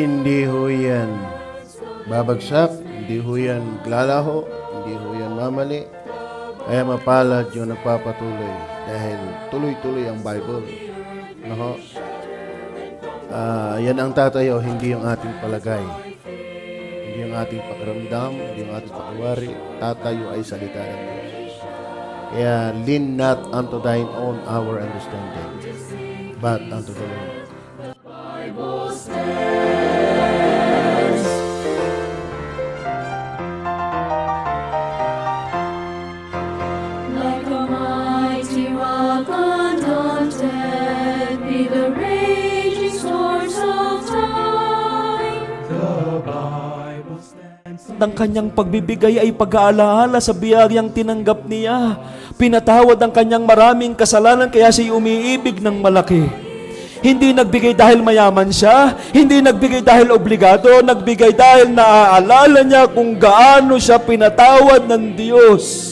Hindi ho yan babagsak, hindi ho yan lalaho, hindi ho yan mamali. Kaya mapalad yung nagpapatuloy dahil tuloy-tuloy ang Bible. No? Yan ang tatayo, hindi yung ating palagay. Hindi yung ating pakiramdam, hindi yung ating pakiwari. Tatayo ay salita ng Diyos. Kaya lean not unto thine own our understanding, but unto the Lord. Like a mighty rock undaunted, be the raging storms of time. Ang kanyang pagbibigay ay pag-aalaala sa biyagyang tinanggap niya. Pinatawad ang kanyang maraming kasalanan kaya siya umiibig ng malaki. Hindi nagbigay dahil mayaman siya, hindi nagbigay dahil obligado, nagbigay dahil naaalala niya kung gaano siya pinatawad ng Diyos.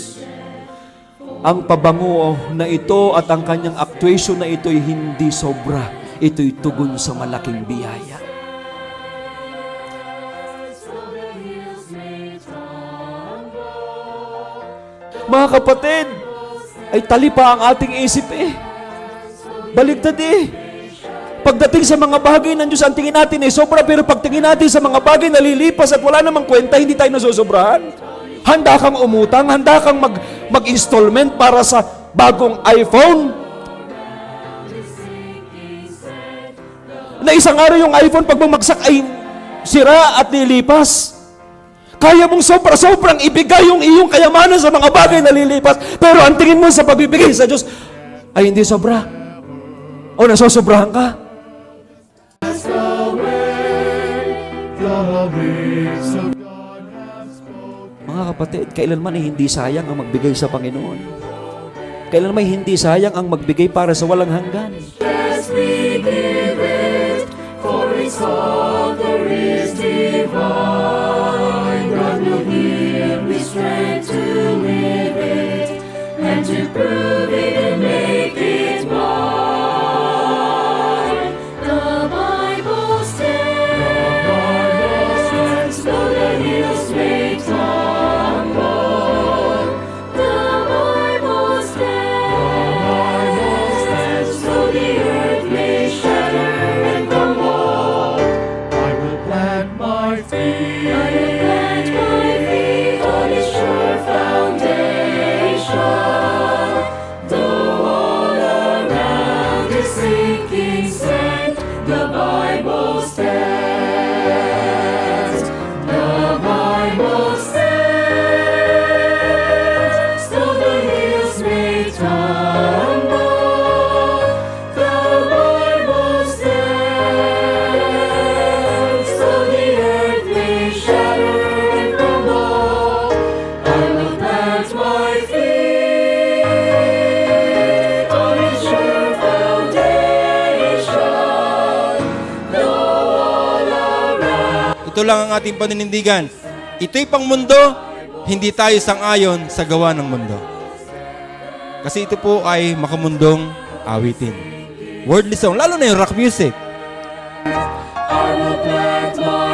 Ang pabango na ito at ang kanyang actuation na ito'y hindi sobra. Ito'y tugon sa malaking biyaya. Mga kapatid, ay tali pa ang ating isip eh. Baligtad eh. Pagdating sa mga bagay ng Diyos, ang tingin natin eh sobra, pero pagtingin natin sa mga bagay na lilipas at wala namang kwenta, hindi tayo nasusobrahan. Handa kang umutang, handa kang mag-installment para sa bagong iPhone. Na isang araw yung iPhone, pag bumagsak ay sira at lilipas. Kaya mong sobrang ibigay yung iyong kayamanan sa mga bagay na lilipas, pero ang tingin mo sa pagbibigay sa Diyos ay hindi sobra. O nasosobrahan ka. Mga kapatid, kailanman ay hindi sayang ang magbigay sa Panginoon. Kailanman ay hindi sayang ang magbigay para sa walang hanggan. Yes, we give it, for its author is divine. God will give me strength to live it, and to prove it and make it mine. The Bible stands, though the hills may tumble. The Bible stands, though the earth may shatter and crumble. I will plant my feet I will plant my feet on a sure foundation. Though all around is sinking sand, the Bible stands. The Bible stands. Though the hills may tumble, the Bible stands. Though the earth may shatter and crumble, I will plant my feet on a sure foundation. Though all around Ito lang ang ating paninindigan. Ito'y pang mundo, hindi tayo sang-ayon sa gawa ng mundo. Kasi ito po ay makamundong awitin. Worldly song, lalo na yung rock music. I will plant my